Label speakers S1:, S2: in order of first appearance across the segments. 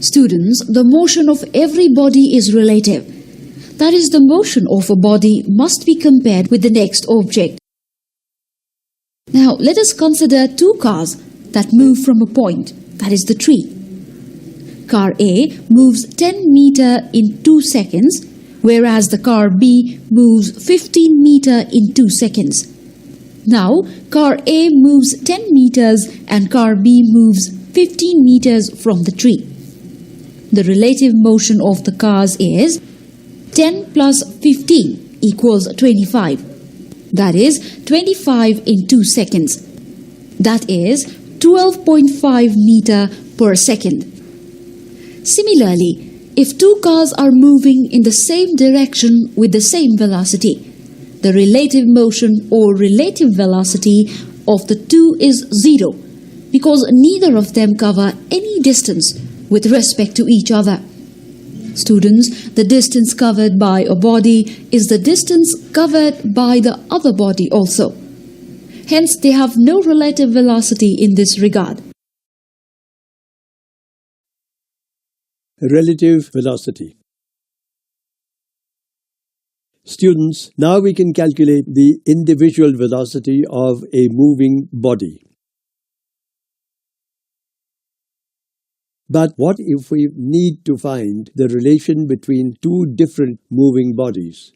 S1: Students, the motion of every body is relative. That is, the motion of a body must be compared with the next object. Now, let us consider two cars that move from a point, that is the tree. Car A moves 10 meters in 2 seconds, whereas the car B moves 15 meters in 2 seconds. Now, car A moves 10 meters and car B moves 15 meters from the tree. The relative motion of the cars is 10 plus 15 equals 25. That is 25 in 2 seconds. That is 12.5 meters per second. Similarly, if two cars are moving in the same direction with the same velocity, the relative motion or relative velocity of the two is zero, because neither of them cover any distance with respect to each other. Students, the distance covered by a body is the distance covered by the other body also. Hence, they have no relative velocity in this regard.
S2: Relative velocity. Students, now we can calculate the individual velocity of a moving body. But what if we need to find the relation between two different moving bodies?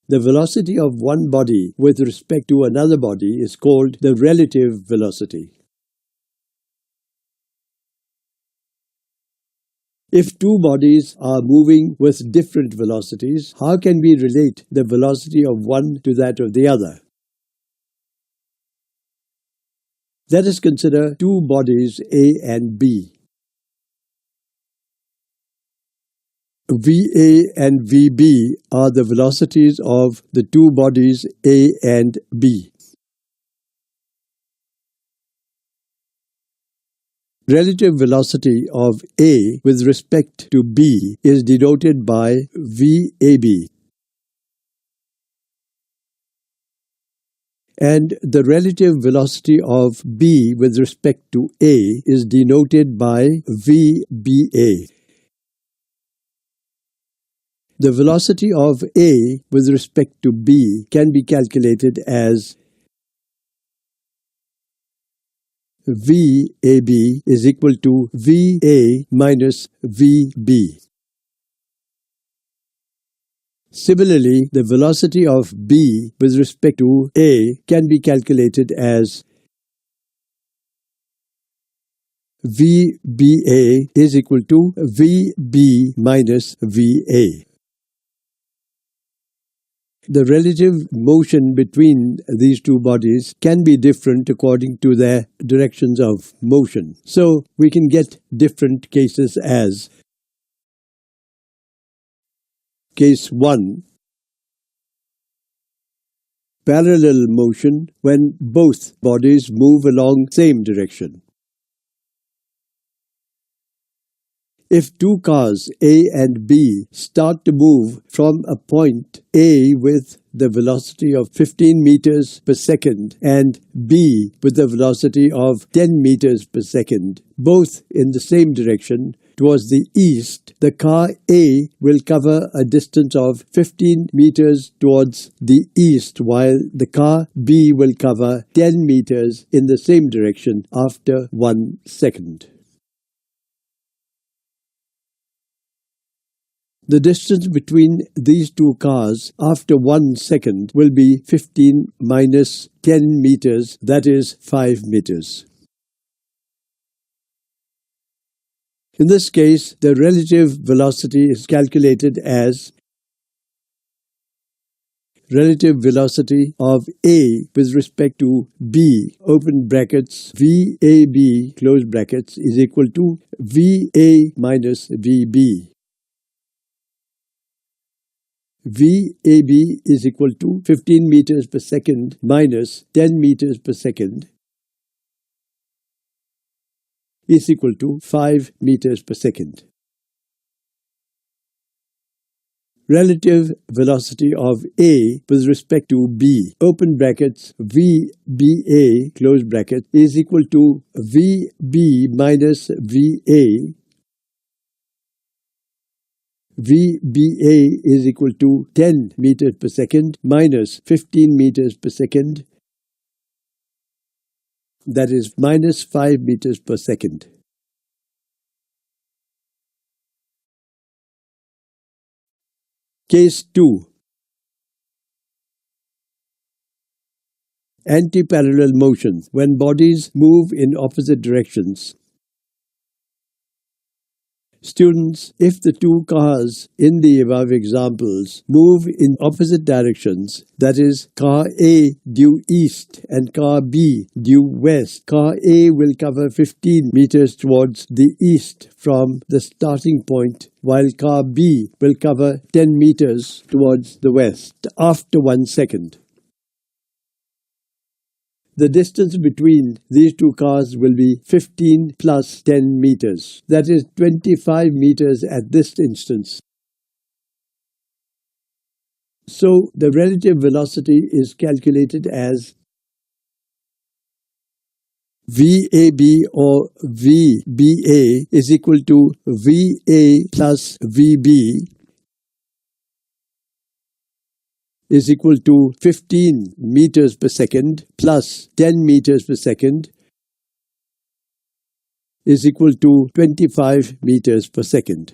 S2: The velocity of one body with respect to another body is called the relative velocity. If two bodies are moving with different velocities, how can we relate the velocity of one to that of the other? Let us consider two bodies A and B. VA and VB are the velocities of the two bodies A and B. Relative velocity of A with respect to B is denoted by VAB. And the relative velocity of B with respect to A is denoted by VBA. The velocity of A with respect to B can be calculated as VAB is equal to VA minus VB. Similarly, the velocity of B with respect to A can be calculated as VBA is equal to VB minus VA. The relative motion between these two bodies can be different according to their directions of motion. So we can get different cases as Case 1. Parallel motion when both bodies move along same direction. If two cars A and B start to move from a point A with the velocity of 15 meters per second and B with the velocity of 10 meters per second, both in the same direction, towards the east, the car A will cover a distance of 15 meters towards the east, while the car B will cover 10 meters in the same direction after 1 second. The distance between these two cars after 1 second will be 15 minus 10 meters, that is 5 meters. In this case, the relative velocity is calculated as relative velocity of A with respect to B, open brackets, VAB, close brackets, is equal to VA minus VB. VAB is equal to 15 meters per second minus 10 meters per second is equal to 5 meters per second. relative velocity of A with respect to B, open brackets, VBA, close bracket, is equal to VB minus VA. VBA is equal to 10 meters per second minus 15 meters per second. That is minus 5 meters per second. Case 2. Antiparallel motions, when bodies move in opposite directions. Students, if the two cars in the above examples move in opposite directions, that is, car A due east and car B due west, car A will cover 15 meters towards the east from the starting point, while car B will cover 10 meters towards the west after 1 second. The distance between these two cars will be 15 plus 10 meters. That is 25 meters at this instance. So the relative velocity is calculated as VAB or VBA is equal to VA plus VB is equal to 15 meters per second plus 10 meters per second is equal to 25 meters per second.